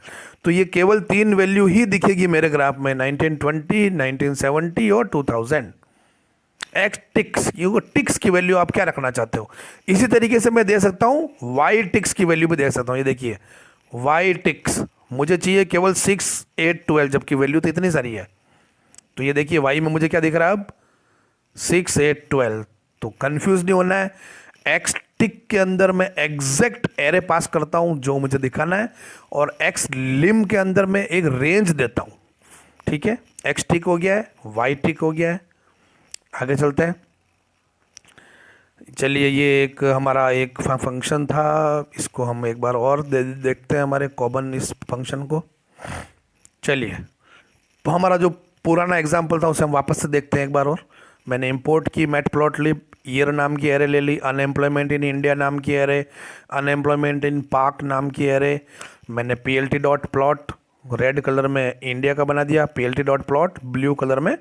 तो ये केवल तीन वैल्यू ही दिखेगी मेरे ग्राफ में, 1920, 1970 और 2000। एक्स टिक्स, ये टिक्स की वैल्यू आप क्या रखना चाहते हो। इसी तरीके से मैं दे सकता हूँ वाई टिक्स की वैल्यू भी दे सकता हूँ। ये देखिए वाई टिक्स मुझे चाहिए केवल 6, 8, 12, जबकि वैल्यू तो इतनी सारी है। तो ये देखिए वाई में मुझे क्या दिख रहा है अब, 6, 8, 12। तो कंफ्यूज नहीं होना है, एक्स टिक के अंदर मैं एग्जैक्ट एरे पास करता हूँ जो मुझे दिखाना है, और एक्स लिम के अंदर मैं एक रेंज देता हूँ, ठीक है। एक्स टिक हो गया है, वाई टिक हो गया है। आगे चलते हैं, चलिए ये एक हमारा एक फंक्शन था, इसको हम एक बार और देखते हैं हमारे कॉमन इस फंक्शन को। चलिए तो हमारा जो पुराना एग्जाम्पल था उसे हम वापस से देखते हैं एक बार और। मैंने इंपोर्ट की मैटप्लॉटलिब, ईयर नाम की एरे ले ली, अनएम्प्लॉयमेंट इन इंडिया नाम की एरे, अनएम्प्लॉयमेंट इन पाक नाम की एरे। मैंने PLT dot plot red colour में इंडिया का बना दिया, PLT dot plot blue colour में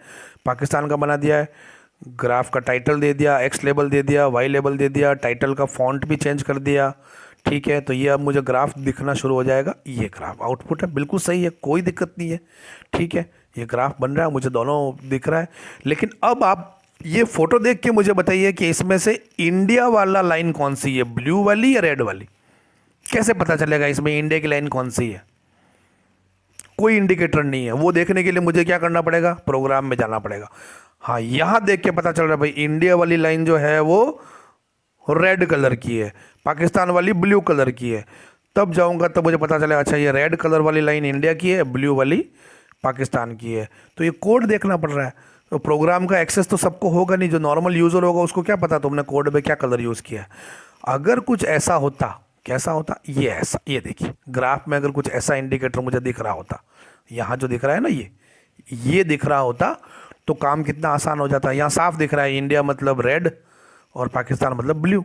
पाकिस्तान का बना दिया है। ग्राफ का टाइटल दे दिया, एक्स लेबल दे दिया, वाई लेबल दे दिया, टाइटल का फॉन्ट भी चेंज कर दिया, ठीक है, तो ये अब मुझे ग्राफ दिखना शुरू हो जाएगा। ये ग्राफ आउटपुट है, बिल्कुल सही है, कोई दिक्कत नहीं है। ठीक है, ये ग्राफ बन रहा है, मुझे दोनों दिख रहा है। लेकिन अब आप ये फोटो देख के मुझे बताइए कि इसमें से इंडिया वाला लाइन कौन सी है, ब्लू वाली या रेड वाली? कैसे पता चलेगा इसमें इंडिया की लाइन कौन सी है? कोई इंडिकेटर नहीं है। वो देखने के लिए मुझे क्या करना पड़ेगा, प्रोग्राम में जाना पड़ेगा। हाँ, यहां देख के पता चल रहा है भाई, इंडिया वाली लाइन जो है वो रेड कलर की है, पाकिस्तान वाली ब्लू कलर की है। तब जाऊंगा तब मुझे पता चलेगा, अच्छा ये रेड कलर वाली लाइन इंडिया की है, ब्लू वाली पाकिस्तान की है। तो ये कोड देखना पड़ रहा है। तो प्रोग्राम का एक्सेस तो सबको होगा नहीं, जो नॉर्मल यूज़र होगा उसको क्या पता तुमने कोड में क्या कलर यूज़ किया है। अगर कुछ ऐसा होता, कैसा होता, ये ऐसा, ये देखिए ग्राफ में अगर कुछ ऐसा इंडिकेटर मुझे दिख रहा होता, यहाँ जो दिख रहा है ना, ये दिख रहा होता तो काम कितना आसान हो जाता। यहाँ साफ दिख रहा है इंडिया मतलब रेड और पाकिस्तान मतलब ब्लू।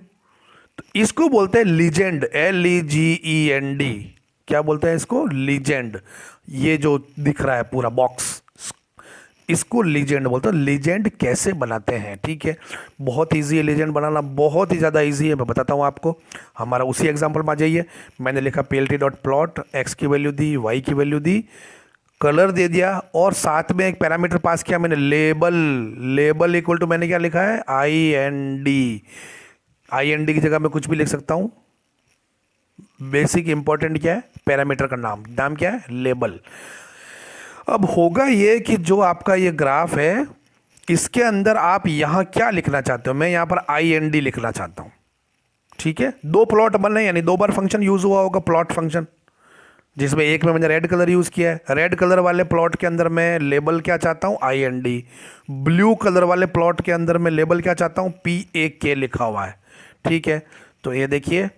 तो इसको बोलते हैं लीजेंड, LEGEND। क्या बोलते हैं इसको, लीजेंड। ये जो दिख रहा है पूरा बॉक्स, इसको लीजेंड बोलते हैं। लीजेंड कैसे बनाते हैं, ठीक है, बहुत इजी है लीजेंड बनाना, बहुत ही ज़्यादा इजी है। मैं बताता हूँ आपको। हमारा उसी एग्जांपल में आ जाइए। मैंने लिखा plt.plot, x की वैल्यू दी, y की वैल्यू दी, कलर दे दिया और साथ में एक पैरामीटर पास किया मैंने, लेबल। लेबल इक्वल टू मैंने क्या लिखा है, IND। IND की जगह मैं कुछ भी लिख सकता हूँ। बेसिक इंपॉर्टेंट क्या है, पैरामीटर का नाम, नाम क्या है, लेबल। अब होगा ये कि जो आपका ये ग्राफ है, इसके अंदर आप यहाँ क्या लिखना चाहते हो, मैं यहाँ पर IND लिखना चाहता हूँ। ठीक है, दो प्लॉट बने, यानी दो बार फंक्शन यूज हुआ होगा, प्लॉट फंक्शन, जिसमें एक में मैंने रेड कलर यूज किया है। रेड कलर वाले प्लॉट के अंदर मैं लेबल क्या चाहता हूँ, IND। ब्लू कलर वाले प्लॉट के अंदर मैं लेबल क्या चाहता हूँ, PAK लिखा हुआ है। ठीक है, तो ये देखिए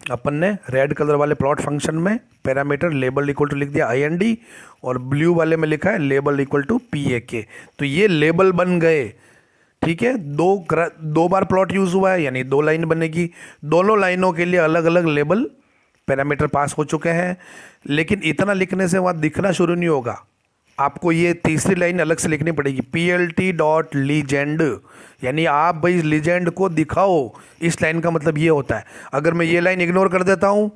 अपन ने रेड कलर वाले प्लॉट फंक्शन में पैरामीटर लेबल इक्वल टू लिख दिया IND, और ब्लू वाले में लिखा है लेबल इक्वल टू PAK। तो ये लेबल बन गए। ठीक है, दो बार प्लॉट यूज हुआ है, यानी दो लाइन बनेगी। दोनों लाइनों के लिए अलग अलग लेबल पैरामीटर पास हो चुके हैं। लेकिन इतना लिखने से वहाँ दिखना शुरू नहीं होगा, आपको ये तीसरी लाइन अलग से लिखनी पड़ेगी, plt.legend। यानी आप भाई लीजेंड को दिखाओ। इस लाइन का मतलब ये होता है, अगर मैं ये लाइन इग्नोर कर देता हूँ,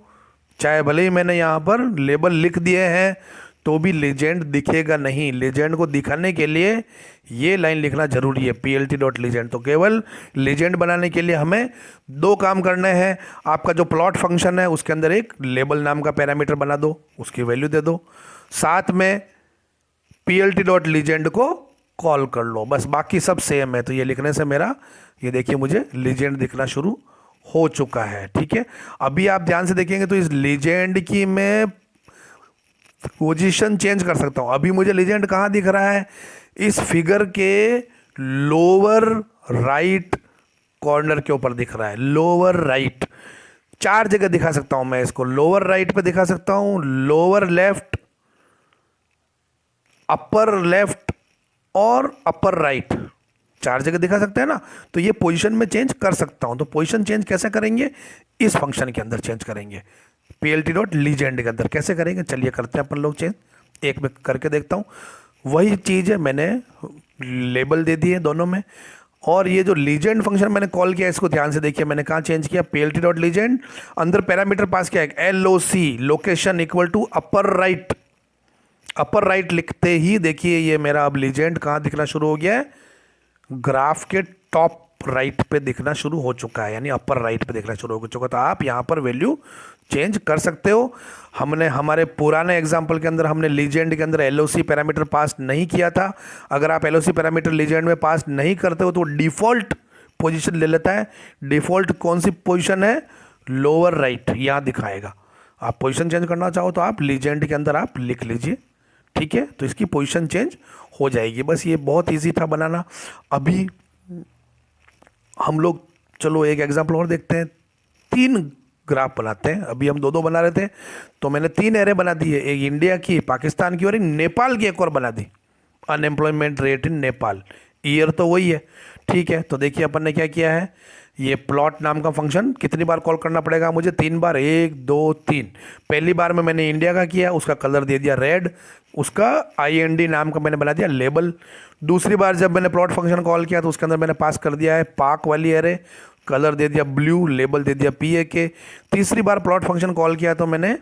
चाहे भले ही मैंने यहाँ पर लेबल लिख दिए हैं, तो भी लीजेंड दिखेगा नहीं। लीजेंड को दिखाने के लिए ये लाइन लिखना जरूरी है, plt.legend। तो केवल लीजेंड बनाने के लिए हमें दो काम करने हैं। आपका जो प्लॉट फंक्शन है उसके अंदर एक लेबल नाम का पैरामीटर बना दो, उसकी वैल्यू दे दो, साथ में plt.legend को कॉल कर लो, बस बाकी सब सेम है। तो ये लिखने से मेरा, ये देखिए मुझे लीजेंड दिखना शुरू हो चुका है। ठीक है, अभी आप ध्यान से देखेंगे तो इस लीजेंड की मैं पोजीशन चेंज कर सकता हूं। अभी मुझे लीजेंड कहां दिख रहा है, इस फिगर के लोअर राइट कॉर्नर के ऊपर दिख रहा है, लोअर राइट। चार जगह दिखा सकता हूं मैं इसको, लोअर राइट पे दिखा सकता हूं, लोअर लेफ्ट, अपर लेफ्ट और अपर राइट, चार जगह दिखा सकते हैं ना। तो ये पोजीशन में चेंज कर सकता हूं। तो पोजीशन चेंज कैसे करेंगे, इस फंक्शन के अंदर चेंज करेंगे, plt.legend के अंदर। कैसे करेंगे, चलिए करते हैं अपन लोग चेंज। एक में करके देखता हूं। वही चीज़ है, मैंने लेबल दे दिए दोनों में, और ये जो लीजेंड फंक्शन मैंने कॉल किया, इसको ध्यान से देखिए मैंने कहाँ चेंज किया, plt.legend, अंदर पैरामीटर पास किया एक LOC, location equal to upper right. Upper right लिखते ही देखिए ये मेरा अब लीजेंड कहाँ दिखना शुरू हो गया है, ग्राफ के टॉप राइट पे दिखना शुरू हो चुका है, यानी अपर राइट पे दिखना शुरू हो चुका। तो आप यहाँ पर वैल्यू चेंज कर सकते हो। हमने हमारे पुराने एग्जाम्पल के अंदर हमने लीजेंड के अंदर LOC पैरामीटर पास नहीं किया था। अगर आप LOC पैरामीटर लीजेंड में पास नहीं करते हो तो डिफॉल्ट पोजीशन ले लेता है। डिफॉल्ट कौन सी पोजीशन है, लोअर राइट, यहाँ दिखाएगा। आप पोजीशन चेंज करना चाहो तो आप लीजेंड के अंदर आप लिख लीजिए। ठीक है, तो इसकी पोजीशन चेंज हो जाएगी। बस ये बहुत इजी था बनाना। अभी हम लोग चलो एक एग्जांपल और देखते हैं। तीन ग्राफ बनाते हैं, अभी हम दो दो बना रहे थे, तो मैंने तीन एरे बना दी है, एक इंडिया की, पाकिस्तान की और एक नेपाल की एक और बना दी। Unemployment rate in Nepal, year तो वही है। ठीक है, तो देखिए अपन ने क्या किया है, ये प्लॉट नाम का फंक्शन कितनी बार कॉल करना पड़ेगा मुझे, 3 बार, 1 2 3। पहली बार में मैंने इंडिया का किया, उसका कलर दे दिया रेड, उसका IND नाम का मैंने बना दिया लेबल। दूसरी बार जब मैंने प्लॉट फंक्शन कॉल किया तो उसके अंदर मैंने पास कर दिया है पाक वाली एरे, कलर दे दिया ब्लू, लेबल दे दिया PAK। तीसरी बार प्लॉट फंक्शन कॉल किया तो मैंने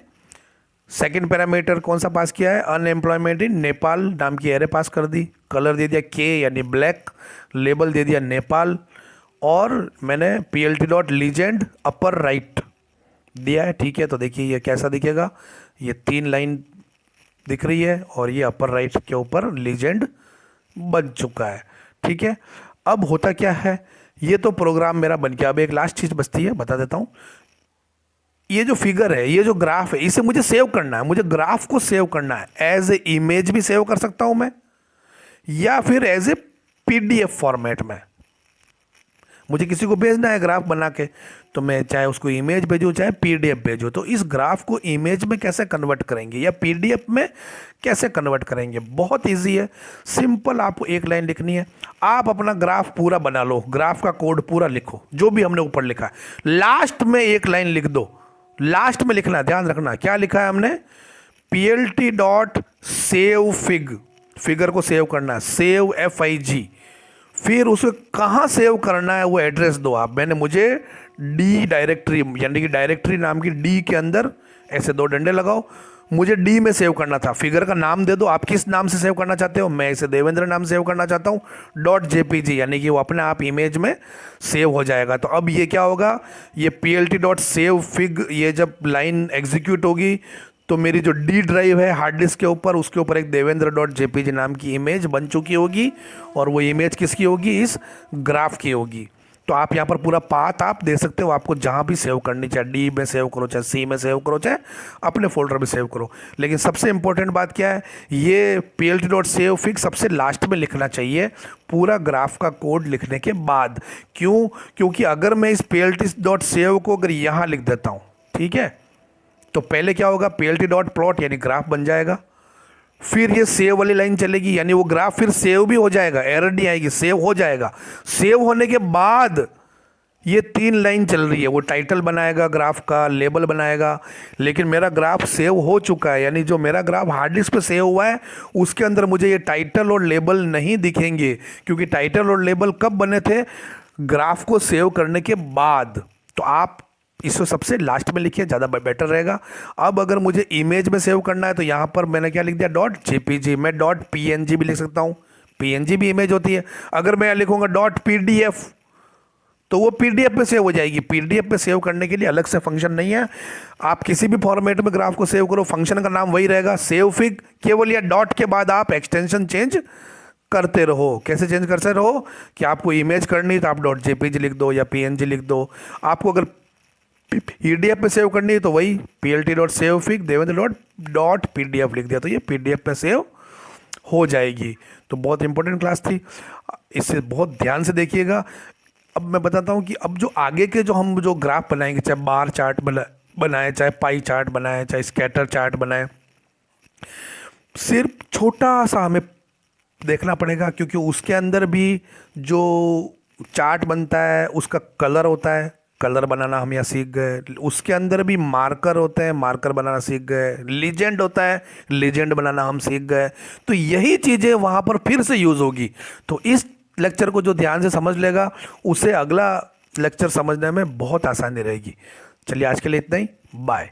सेकंड पैरामीटर कौन सा पास किया है, अनएम्प्लॉयमेंट इन नेपाल नाम की एरे पास कर दी। कलर दे दिया K यानी ब्लैक, लेबल दे दिया नेपाल, और मैंने PLT dot legend upper right दिया है। ठीक है, तो देखिए ये कैसा दिखेगा, ये 3 लाइन दिख रही है और ये अपर राइट के ऊपर लीजेंड बन चुका है। ठीक है, अब होता क्या है, ये तो प्रोग्राम मेरा बन गया। अब एक लास्ट चीज़ बचती है, बता देता हूँ। ये जो फिगर है, ये जो ग्राफ है, इसे मुझे सेव करना है। मुझे ग्राफ को सेव करना है, एज ए इमेज भी सेव कर सकता हूं मैं, या फिर एज ए PDF फॉर्मेट में। मुझे किसी को भेजना है ग्राफ बना के, तो मैं चाहे उसको इमेज भेजूँ चाहे PDF भेजूँ। तो इस ग्राफ को इमेज में कैसे कन्वर्ट करेंगे या PDF में कैसे कन्वर्ट करेंगे, बहुत इजी है, सिंपल। आपको एक लाइन लिखनी है, आप अपना ग्राफ पूरा बना लो, ग्राफ का कोड पूरा लिखो जो भी हमने ऊपर लिखा है, लास्ट में एक लाइन लिख दो। लास्ट में लिखना, ध्यान रखना क्या लिखा है हमने, PLT dot save fig, figure को सेव करना है, सेव FIG। फिर उसे कहाँ सेव करना है वो एड्रेस दो आप। मुझे D डायरेक्टरी, यानी कि डायरेक्टरी नाम की D के अंदर ऐसे 2 डंडे लगाओ, मुझे D में सेव करना था। फिगर का नाम दे दो, आप किस नाम से सेव करना चाहते हो, मैं इसे देवेंद्र नाम सेव करना चाहता हूँ, .jpg, यानी कि वो अपने आप इमेज में सेव हो जाएगा। तो अब ये क्या होगा, ये PLT डॉट सेव फिग, ये जब लाइन एग्जीक्यूट होगी तो मेरी जो D ड्राइव है हार्ड डिस्क के ऊपर, उसके ऊपर एक देवेंद्र डॉट JPG नाम की इमेज बन चुकी होगी, और वो इमेज किसकी होगी, इस ग्राफ की होगी। तो आप यहाँ पर पूरा पाथ आप दे सकते हो, आपको जहाँ भी सेव करनी, चाहे D में सेव करो, चाहे C में सेव करो, चाहे अपने फोल्डर में सेव करो। लेकिन सबसे इंपॉर्टेंट बात क्या है, ये PLT डॉट सेव फिग सबसे लास्ट में लिखना चाहिए, पूरा ग्राफ का कोड लिखने के बाद। क्यों, क्योंकि अगर मैं इस PLT डॉट सेव को अगर यहाँ लिख देता हूँ, ठीक है, तो पहले क्या होगा, PLT डॉट प्लॉट यानी ग्राफ बन जाएगा, फिर ये सेव वाली लाइन चलेगी, यानी वो ग्राफ फिर सेव भी हो जाएगा, एरर नहीं आएगी, सेव हो जाएगा। सेव होने के बाद ये 3 लाइन चल रही है, वो टाइटल बनाएगा ग्राफ का, लेबल बनाएगा। लेकिन मेरा ग्राफ सेव हो चुका है, यानी जो मेरा ग्राफ हार्ड डिस्क पे सेव हुआ है उसके अंदर मुझे ये टाइटल और लेबल नहीं दिखेंगे, क्योंकि टाइटल और लेबल कब बने थे, ग्राफ को सेव करने के बाद। तो आप इसको सबसे लास्ट में लिखिए, ज़्यादा बेटर रहेगा। अब अगर मुझे इमेज में सेव करना है तो यहाँ पर मैंने क्या लिख दिया, .jpg। मैं .png भी लिख सकता हूँ, PNG भी इमेज होती है। अगर मैं लिखूँगा .pdf तो वो PDF में सेव हो जाएगी। PDF में सेव करने के लिए अलग से फंक्शन नहीं है, आप किसी भी फॉर्मेट में ग्राफ को सेव करो, फंक्शन का नाम वही रहेगा, सेव फिग। केवल या डॉट के बाद आप एक्सटेंशन चेंज करते रहो। कैसे चेंज करते रहो, कि आपको इमेज करनी है तो आप .jpg लिख दो या PNG लिख दो, आपको अगर PDF पे सेव करनी है तो वही PLT dot save fig Devendra dot PDF लिख दिया, तो ये PDF पे सेव हो जाएगी। तो बहुत इंपॉर्टेंट क्लास थी, इसे बहुत ध्यान से देखिएगा। अब मैं बताता हूँ कि अब जो आगे के जो हम जो ग्राफ बनाएंगे, चाहे बार चार्ट बनाए, चाहे पाई चार्ट बनाए, चाहे स्कैटर चार्ट बनाए, सिर्फ छोटा सा हमें देखना पड़ेगा, क्योंकि उसके अंदर भी जो चार्ट बनता है उसका कलर होता है, कलर बनाना हम यहाँ सीख गए। उसके अंदर भी मार्कर होते हैं, मार्कर बनाना सीख गए। लीजेंड होता है, लीजेंड बनाना हम सीख गए। तो यही चीज़ें वहाँ पर फिर से यूज़ होगी। तो इस लेक्चर को जो ध्यान से समझ लेगा उसे अगला लेक्चर समझने में बहुत आसानी रहेगी। चलिए आज के लिए इतना ही, बाय।